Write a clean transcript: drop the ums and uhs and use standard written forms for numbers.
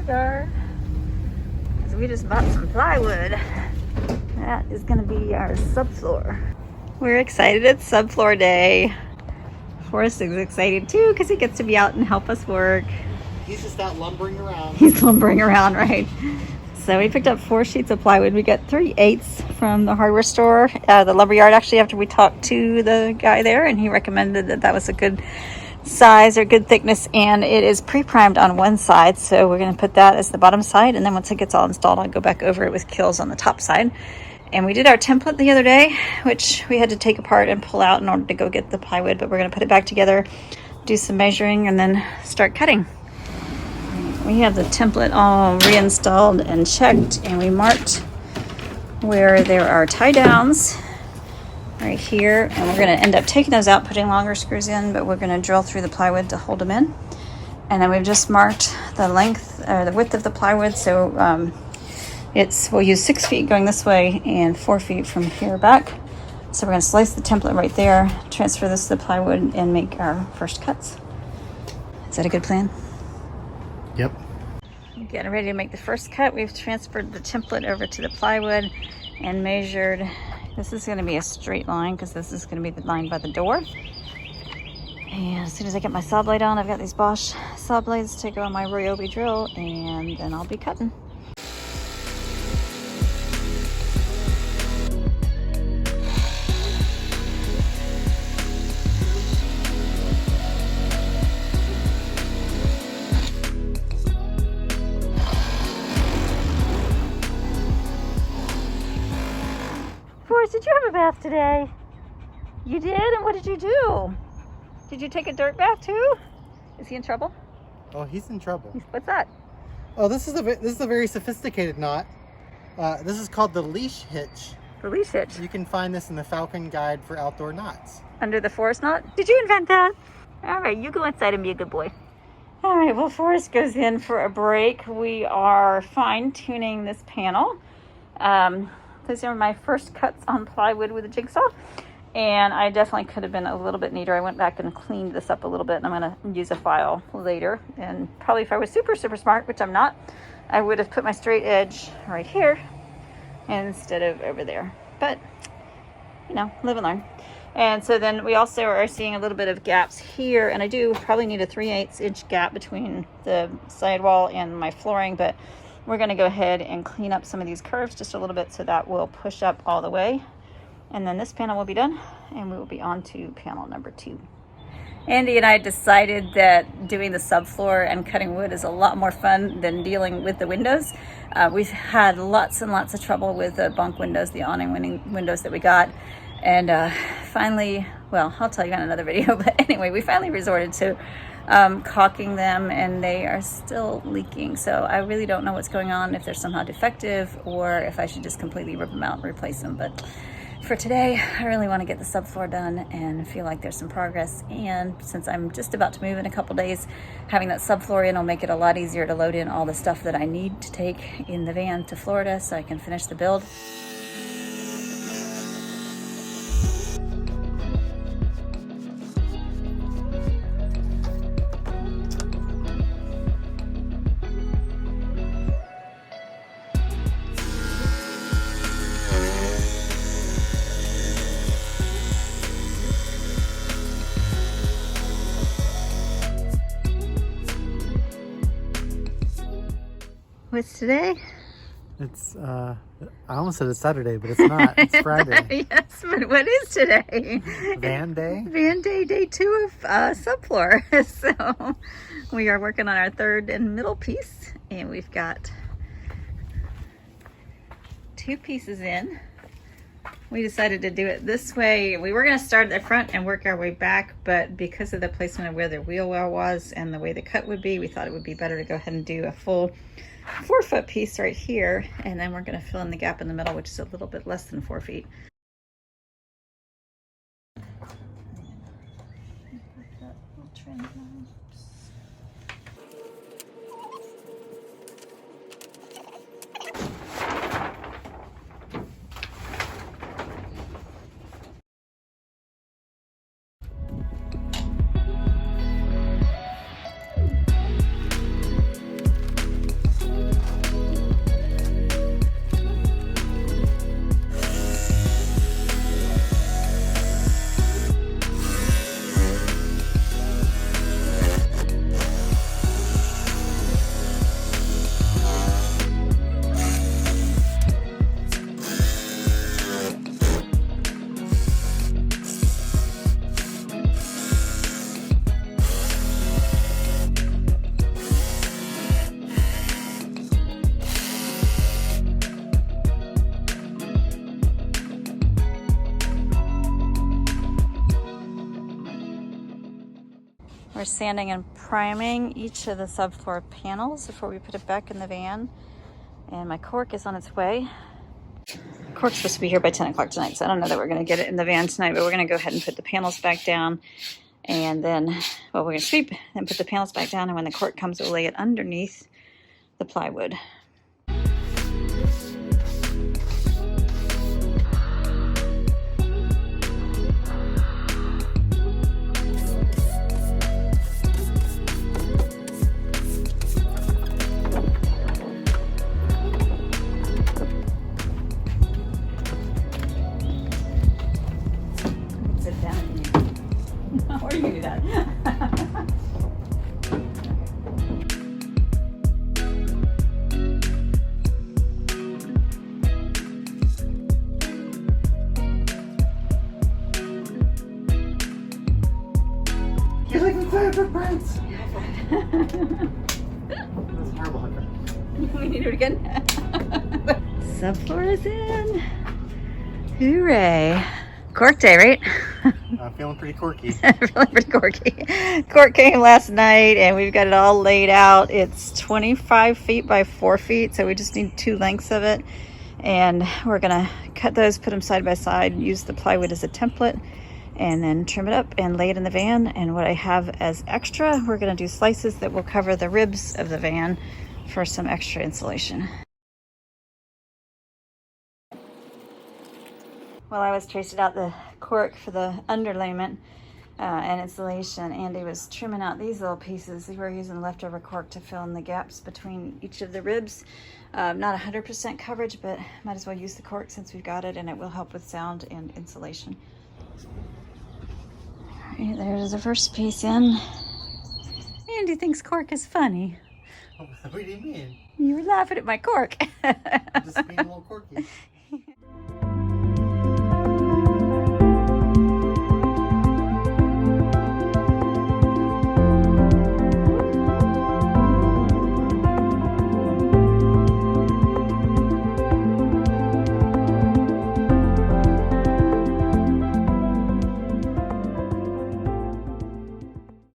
yard. So we just bought some plywood. That is gonna be our subfloor. We're excited, it's subfloor day. Forrest is excited too because he gets to be out and help us work. He's just out lumbering around. He's lumbering around, right? So we picked up 4 sheets of plywood. We got 3/8 from the hardware store, the lumber yard, actually, after we talked to the guy there, and he recommended that that was a good size or good thickness, and it is pre-primed on one side, so we're going to put that as the bottom side, and then once it gets all installed, I'll go back over it with kills on the top side. And we did our template the other day, which we had to take apart and pull out in order to go get the plywood, but we're going to put it back together, do some measuring, and then start cutting. We have the template all reinstalled and checked, and we marked where there are tie downs right here, and we're going to end up taking those out, putting longer screws in, but we're going to drill through the plywood to hold them in. And then we've just marked the length or the width of the plywood, so we'll use 6 feet going this way and 4 feet from here back. So we're going to slice the template right there, transfer this to the plywood, and make our first cuts. Is that a good plan? Yep. Getting ready to make the first cut. We've transferred the template over to the plywood and measured. This is going to be a straight line because this is going to be the line by the door. And as soon as I get my saw blade on, I've got these Bosch saw blades to go on my Ryobi drill, and then I'll be cutting. Did you have a bath today? You did? And what did you do? Did you take a dirt bath too? Is he in trouble? Oh, he's in trouble. What's that? Oh, this is a very sophisticated knot. This is called the leash hitch. The leash hitch. You can find this in the Falcon Guide for Outdoor Knots. Under the Forrest knot? Did you invent that? All right, you go inside and be a good boy. All right, well, Forrest goes in for a break. We are fine-tuning this panel. These are my first cuts on plywood with a jigsaw, and I definitely could have been a little bit neater. I went back and cleaned this up a little bit, and I'm going to use a file later. And probably if I was super smart, which I'm not, I would have put my straight edge right here instead of over there. But, you know, live and learn. And so then we also are seeing a little bit of gaps here, and I do probably need a 3/8 inch gap between the sidewall and my flooring, but we're going to go ahead and clean up some of these curves just a little bit so that will push up all the way. And then this panel will be done, and we will be on to panel number 2. Andy and I decided that doing the subfloor and cutting wood is a lot more fun than dealing with the windows. We've had lots and lots of trouble with the bunk windows, the awning windows that we got. And finally, well, I'll tell you on another video, but anyway, we finally resorted to caulking them, and they are still leaking. So I really don't know what's going on, if they're somehow defective or if I should just completely rip them out and replace them. But for today, I really want to get the subfloor done and feel like there's some progress. And since I'm just about to move in a couple days, having that subfloor in will make it a lot easier to load in all the stuff that I need to take in the van to Florida so I can finish the build. What's today? It's, I almost said it's Saturday, but it's not. It's Friday. Yes, but what is today? Van day? Van day, day 2 of subfloor. So we are working on our third and middle piece, and we've got 2 pieces in. We decided to do it this way. We were going to start at the front and work our way back, but because of the placement of where the wheel well was and the way the cut would be, we thought it would be better to go ahead and do a full 4-foot piece right here, and then we're going to fill in the gap in the middle, which is a little bit less than 4 feet. We're sanding and priming each of the subfloor panels before we put it back in the van. And my cork is on its way. Cork's supposed to be here by 10 o'clock tonight, so I don't know that we're going to get it in the van tonight, but we're going to go ahead and put the panels back down. And then, well, we're going to sweep and put the panels back down. And when the cork comes, we'll lay it underneath the plywood. Sit down. Or you can do that. You're like my favorite prince. That's horrible, Hunter. We need to do it again. Subfloor is in. Hooray. Cork day, right? I'm feeling pretty corky. Feeling pretty corky. Cork came last night and we've got it all laid out. It's 25 feet by 4 feet, so we just need 2 lengths of it. And we're gonna cut those, put them side by side, use the plywood as a template, and then trim it up and lay it in the van. And what I have as extra, we're gonna do slices that will cover the ribs of the van for some extra insulation. While I was tracing out the cork for the underlayment and insulation, Andy was trimming out these little pieces. We were using leftover cork to fill in the gaps between each of the ribs. Not 100% coverage, but might as well use the cork since we've got it, and it will help with sound and insulation. All right, there's the first piece in. Andy thinks cork is funny. What do you mean? You were laughing at my cork. Just being